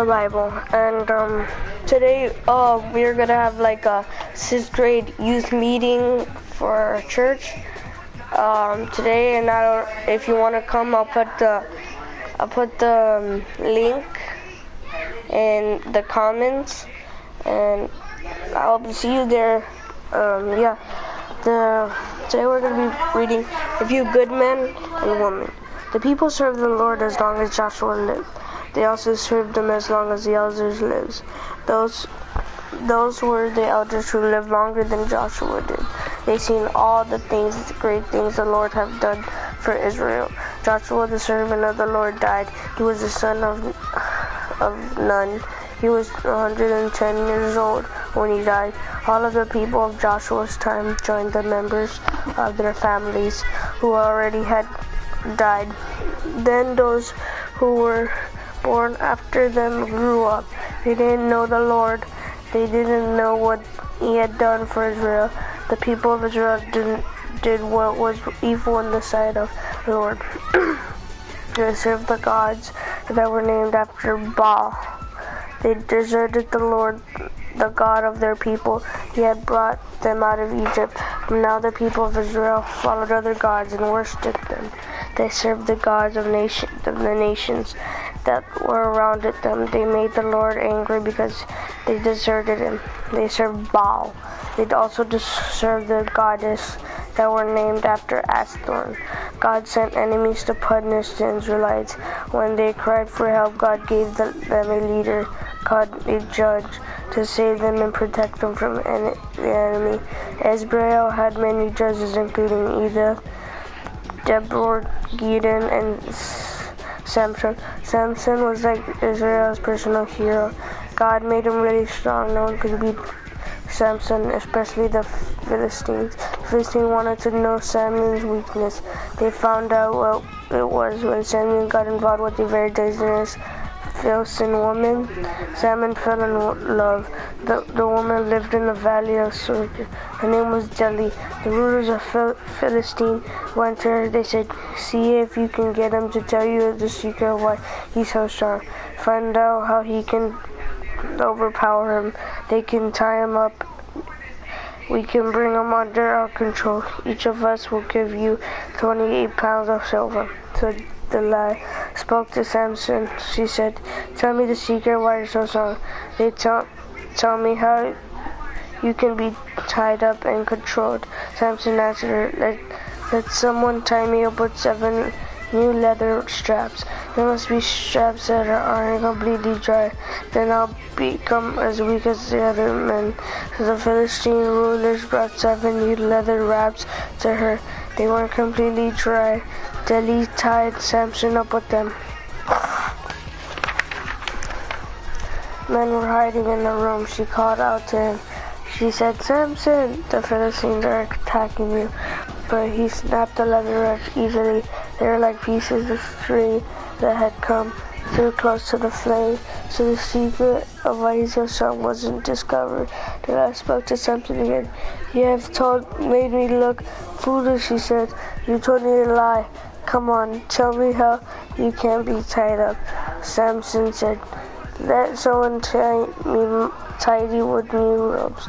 the Bible. And today we're gonna have like a 6th grade youth meeting for our church today. And if you want to come, I'll put the link in the comments, and I'll see you there. Today we're going to be reading A Few Good Men and Women. The people served the Lord as long as Joshua lived. They also served him as long as the elders lived. Those were the elders who lived longer than Joshua did. They seen all the great things the Lord had done for Israel. Joshua, the servant of the Lord, died. He was the son of Nun. He was 110 years old when he died. All of the people of Joshua's time joined the members of their families who already had died. Then those who were born after them grew up. They didn't know the Lord. They didn't know what he had done for Israel. The people of Israel did what was evil in the sight of the Lord. They served the gods that were named after Baal. They deserted the Lord, the God of their people. He had brought them out of Egypt. Now the people of Israel followed other gods and worshipped them. They served the gods of the nations that were around them. They made the Lord angry because they deserted him. They served Baal. They also served the goddess that were named after Asthor. God sent enemies to punish the Israelites. When they cried for help, God gave them a leader, called a judge, to save them and protect them from the enemy. Israel had many judges, including Edith, Deborah, Gideon, and Samson. Samson was like Israel's personal hero. God made him really strong. No one could beat Samson, especially the Philistines. The Philistines wanted to know Samuel's weakness. They found out what it was when Samuel got involved with a very dangerous Philistine woman. Samuel fell in love. The woman lived in the valley of Sorek. Her name was Jelly. The rulers of Philistine went to her. They said, "See if you can get him to tell you the secret of why he's so strong. Find out how he can overpower him. They can tie him up. We can bring him under our control. Each of us will give you 28 pounds of silver." So Delilah spoke to Samson. She said, "Tell me the secret why you're so strong. They tell me how you can be tied up and controlled." Samson answered her, Let someone tie me up with 7 new leather straps. There must be straps that aren't completely dry. Then I'll become as weak as the other men." So the Philistine rulers brought 7 new leather wraps to her. They weren't completely dry. Delilah tied Samson up with them. Men were hiding in the room. She called out to him. She said, "Samson, the Philistines are attacking you." But he snapped the leather wraps easily. They were like pieces of string that had come too close to the flame. So the secret of why he's so strong wasn't discovered. Then I spoke to Samson again. "You have made me look foolish," she said. "You told me to lie. Come on, tell me how you can't be tied up." Samson said, "Let someone tie me tidy with new ropes.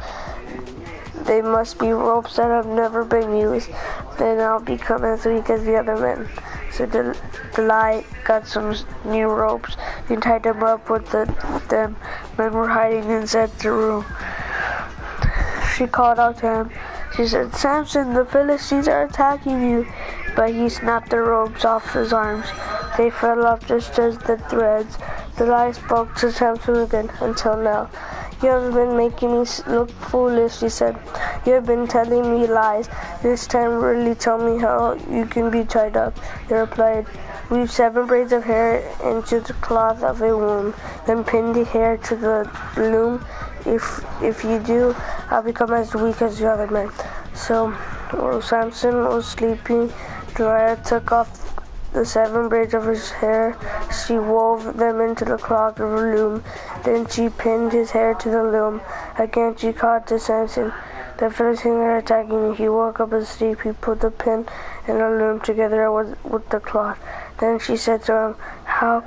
They must be ropes that have never been used. Then I'll become as weak as the other men." So Delilah got some new ropes and tied them up with them. Men were hiding inside the room. She called out to him. She said, "Samson, the Philistines are attacking you." But he snapped the ropes off his arms. They fell off just as the threads. Delilah spoke to Samson again. "Until now, you have been making me look foolish," she said. "You have been telling me lies. This time really tell me how you can be tied up." He replied, "Weave 7 braids of hair into the cloth of a loom, then pin the hair to the loom. If you do, I'll become as weak as the other men." So while Samson was sleeping, Delilah took off the 7 braids of his hair. She wove them into the cloth of her loom. Then she pinned his hair to the loom. Again she called to Samson, "The Philistines are attacking you." He woke up asleep. He put the pin and the loom together with the cloth. Then she said to him, How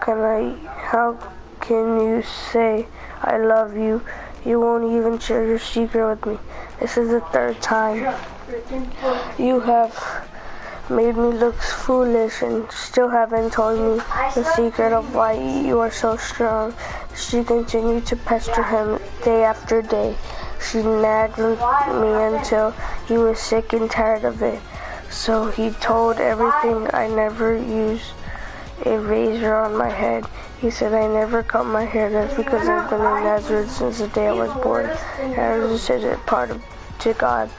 can you say I love you? You won't even share your secret with me. This is the third time. You have made me look foolish and still haven't told me the secret of why you are so strong. She continued to pester him day after day. She nagged me until he was sick and tired of it. So he told everything. I never use a razor on my head. He said I never cut my hair. That's because I've been in Nazareth since the day I was born. Nazareth is a part of to God.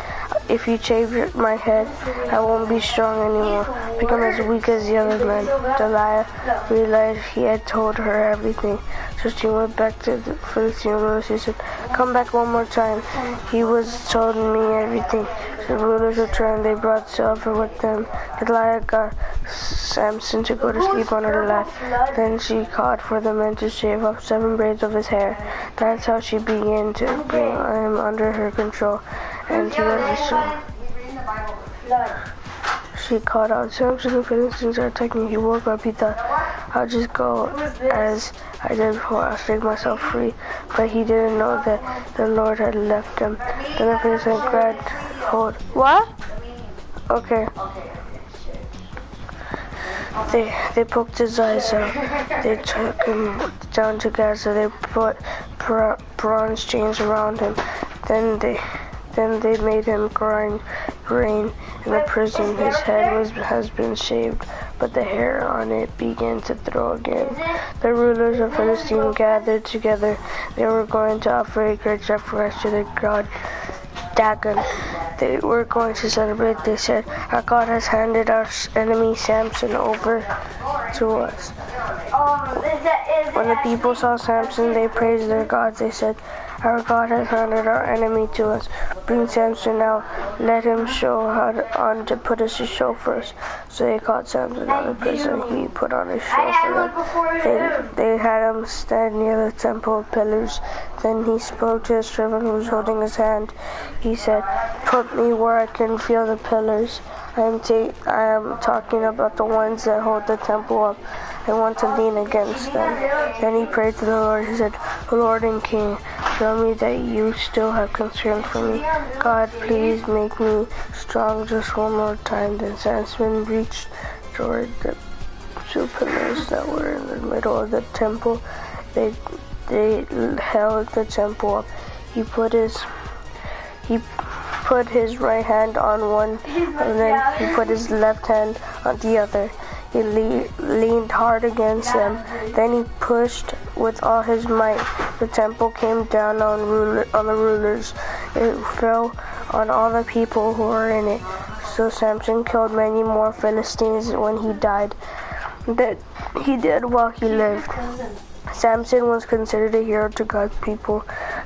If you shave my head, I won't be strong anymore. Become as weak as the other men. Delilah realized he had told her everything, so she went back to the Philistine rulers. She said, "Come back one more time." He was told me everything. The rulers returned. They brought silver with them. Delilah got Samson to go to sleep on her lap. Then she called for the men to shave off 7 braids of his hair. That's how she began to bring him under her control. And he was restored. She called out, "Samson, the Philistines are attacking." He woke up. He thought, "I'll just go as I did before. I'll shake myself free." But he didn't know that the Lord had left him. Then the Philistines grabbed hold. What? Okay. They poked his eyes out. They took him down to Gaza. They put bronze chains around him. Then they made him grind grain in the prison. His head has been shaved, but the hair on it began to grow again. The rulers of Philistine gathered together. They were going to offer a great sacrifice to their god Dagon. They were going to celebrate. They said, "Our God has handed our enemy Samson over to us." When the people saw Samson, they praised their God. They said, "Our God has handed our enemy to us. Bring Samson out. Let him show on to put us to show first." So they caught Samson out of prison. He put on a show for them. They had him stand near the temple pillars. Then he spoke to his servant who was holding his hand. He said, "Put me where I can feel the pillars. I am talking about the ones that hold the temple up. I want to lean against them." Then he prayed to the Lord. He said, "Lord and King, show me that you still have concern for me. God, please make me strong just one more time." Then Samson reached toward the 2 pillars that were in the middle of the temple. They held the temple up. He put his right hand on one, and then he put his left hand on the other. He leaned hard against them. Then he pushed with all his might. The temple came down on the rulers. It fell on all the people who were in it. So Samson killed many more Philistines when he died than he did while he lived. Samson was considered a hero to God's people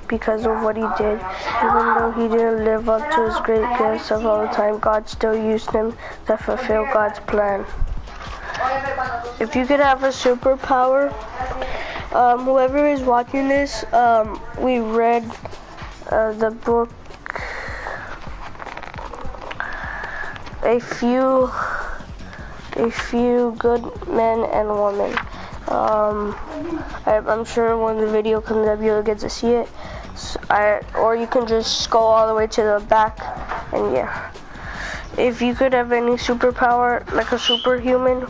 because of what he did. Even though he didn't live up to his great gifts of all the time, God still used him to fulfill God's plan. If you could have a superpower, whoever is watching this, we read the book A Few Good Men and Women. I'm sure when the video comes up you'll get to see it. Or you can just go all the way to the back, and yeah. If you could have any superpower, like a superhuman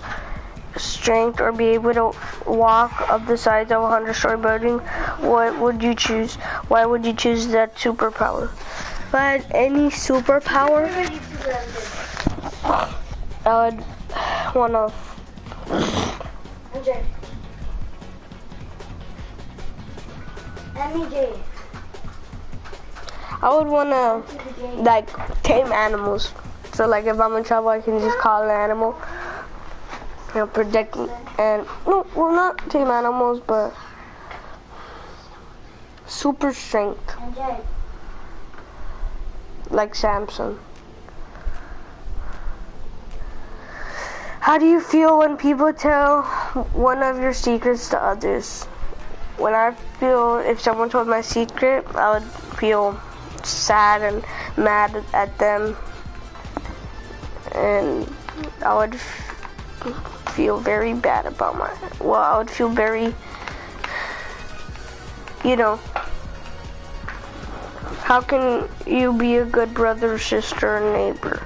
strength, or be able to walk up the sides of a 100-story building, what would you choose? Why would you choose that superpower? If I had any superpower, I would wanna like tame animals. So like if I'm in trouble, I can just call an animal. Protect and not tame animals, but super strength, like Samson. How do you feel when people tell one of your secrets to others? When I feel, if someone told my secret, I would feel sad and mad at them, and I would feel very bad about I would feel very you know, how can you be a good brother, sister, and neighbor?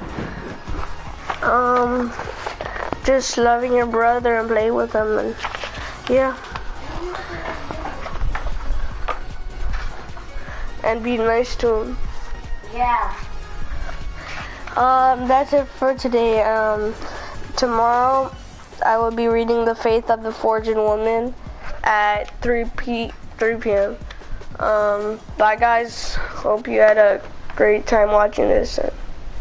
Just loving your brother and play with him, and yeah. And be nice to him. Yeah. That's it for today. Tomorrow I will be reading The Faith of the Forged Woman at 3 p.m. Bye guys. Hope you had a great time watching this.